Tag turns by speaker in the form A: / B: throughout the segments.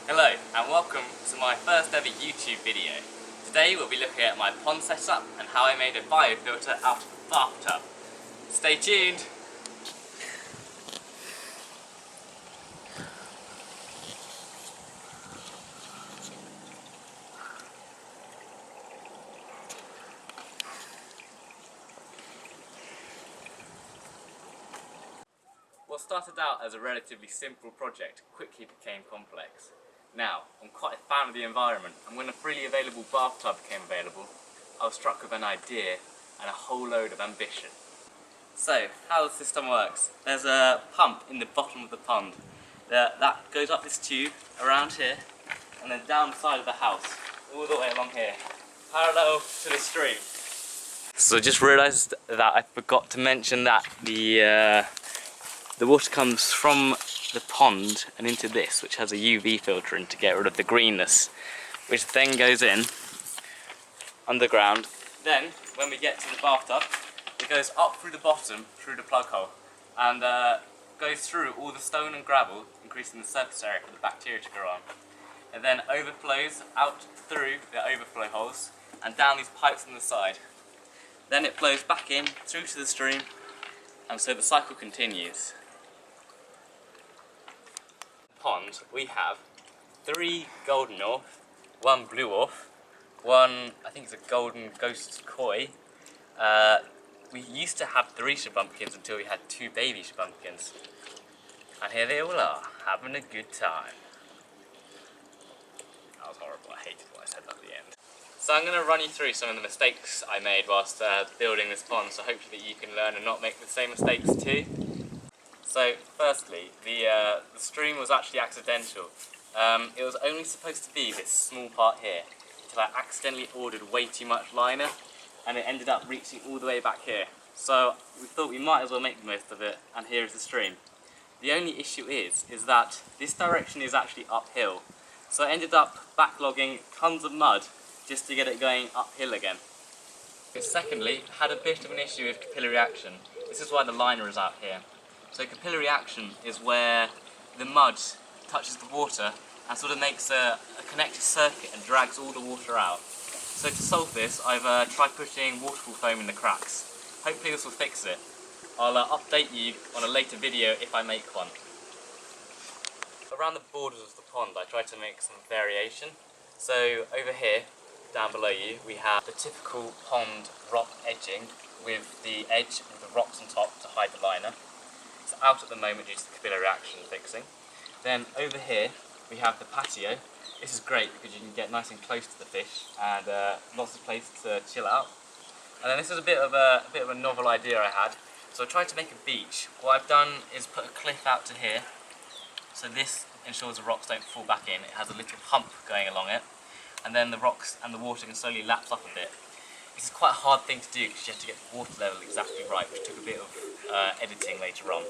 A: Hello and welcome to my first ever YouTube video. Today we'll be looking at my pond setup and how I made a biofilter out of a bathtub. Stay tuned! What started out as a relatively simple project quickly became complex. Now, I'm quite a fan of the environment, and when a freely available bathtub became available, I was struck with an idea and a whole load of ambition. So, how the system works. There's a pump in the bottom of the pond that goes up this tube around here and then down the side of the house, all the way along here, parallel to the stream. So I just realised that I forgot to mention that the water comes from the pond and into this, which has a UV filter in to get rid of the greenness, which then goes in underground. Then, when we get to the bathtub, it goes up through the bottom, through the plug hole, and goes through all the stone and gravel, increasing the surface area for the bacteria to grow on. And then overflows out through the overflow holes and down these pipes on the side. Then it flows back in, through to the stream, and so the cycle continues. Pond, we have 3 golden orph, 1 blue orph, 1 I think it's a golden ghost koi. We used to have 3 shabumpkins until we had 2 baby shabumpkins. And here they all are, having a good time. That was horrible, I hated what I said at the end. So I'm going to run you through some of the mistakes I made whilst building this pond, so hopefully you can learn and not make the same mistakes too. So, firstly, the stream was actually accidental. It was only supposed to be this small part here, until I accidentally ordered way too much liner, and it ended up reaching all the way back here. So, we thought we might as well make the most of it, and here is the stream. The only issue is that this direction is actually uphill. So I ended up backlogging tons of mud just to get it going uphill again. Secondly, had a bit of an issue with capillary action. This is why the liner is out here. So capillary action is where the mud touches the water and sort of makes a connected circuit and drags all the water out. So to solve this, I've tried putting waterfall foam in the cracks. Hopefully this will fix it. I'll update you on a later video if I make one. Around the borders of the pond I tried to make some variation. So over here, down below you, we have the typical pond rock edging with the edge of the rocks on top to hide the liner. It's out at the moment due to the capillary action fixing. Then over here we have the patio. This is great because you can get nice and close to the fish and lots of place to chill out. And then this is a bit of a novel idea I had. So I tried to make a beach. What I've done is put a cliff out to here. So this ensures the rocks don't fall back in. It has a little hump going along it. And then the rocks and the water can slowly lapse up a bit. This is quite a hard thing to do because you have to get the water level exactly right, which took a bit of editing later on.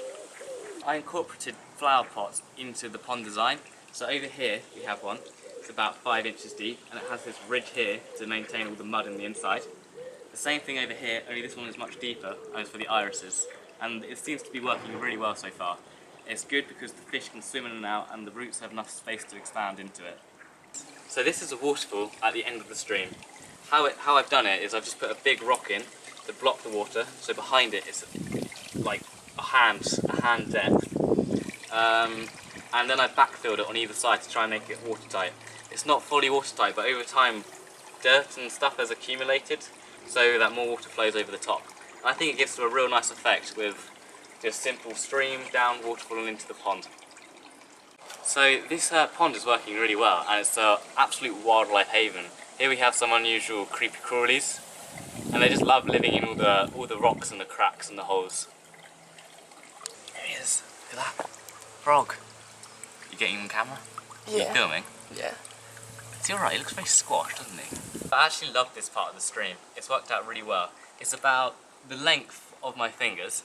A: I incorporated flower pots into the pond design. So over here we have one. It's about 5 inches deep and it has this ridge here to maintain all the mud in the inside. The same thing over here, only this one is much deeper and it's for the irises. And it seems to be working really well so far. It's good because the fish can swim in and out and the roots have enough space to expand into it. So this is a waterfall at the end of the stream. How I've done it is I've just put a big rock in to block the water, so behind it it's like a hand depth. And then I backfilled it on either side to try and make it watertight. It's not fully watertight, but over time dirt and stuff has accumulated so that more water flows over the top. And I think it gives a real nice effect with just simple stream, down, waterfall and into the pond. So this pond is working really well and it's an absolute wildlife haven. Here we have some unusual creepy crawlies and they just love living in all the rocks and the cracks and the holes. There he is, look at that, frog. You getting him on camera?
B: Yeah.
A: You filming?
B: Yeah.
A: Is he alright? He looks very squashed, doesn't he? I actually love this part of the stream. It's worked out really well. It's about the length of my fingers.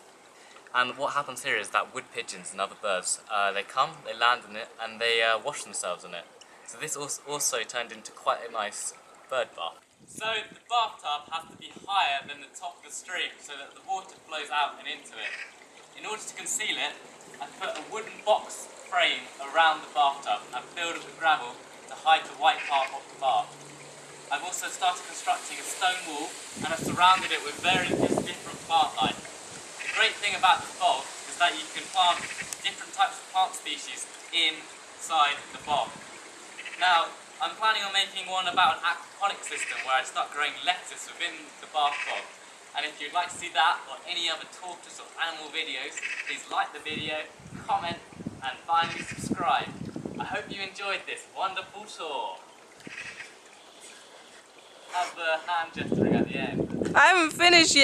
A: And what happens here is that wood pigeons and other birds, they come, they land in it, and they wash themselves in it. So this also turned into quite a nice bird bath. So the bathtub has to be higher than the top of the stream so that the water flows out and into it. In order to conceal it, I put a wooden box frame around the bathtub and filled it with gravel to hide the white part of the bath. I've also started constructing a stone wall and have surrounded it with various different plant life. The great thing about the bog is that you can plant different types of plant species inside the bog. Now, I'm planning on making one about an aquaponic system where I start growing lettuce within the bath bog. And if you'd like to see that or any other tortoise or animal videos, please like the video, comment and finally subscribe. I hope you enjoyed this wonderful tour. Have the hand gesturing at the end.
B: I haven't finished yet.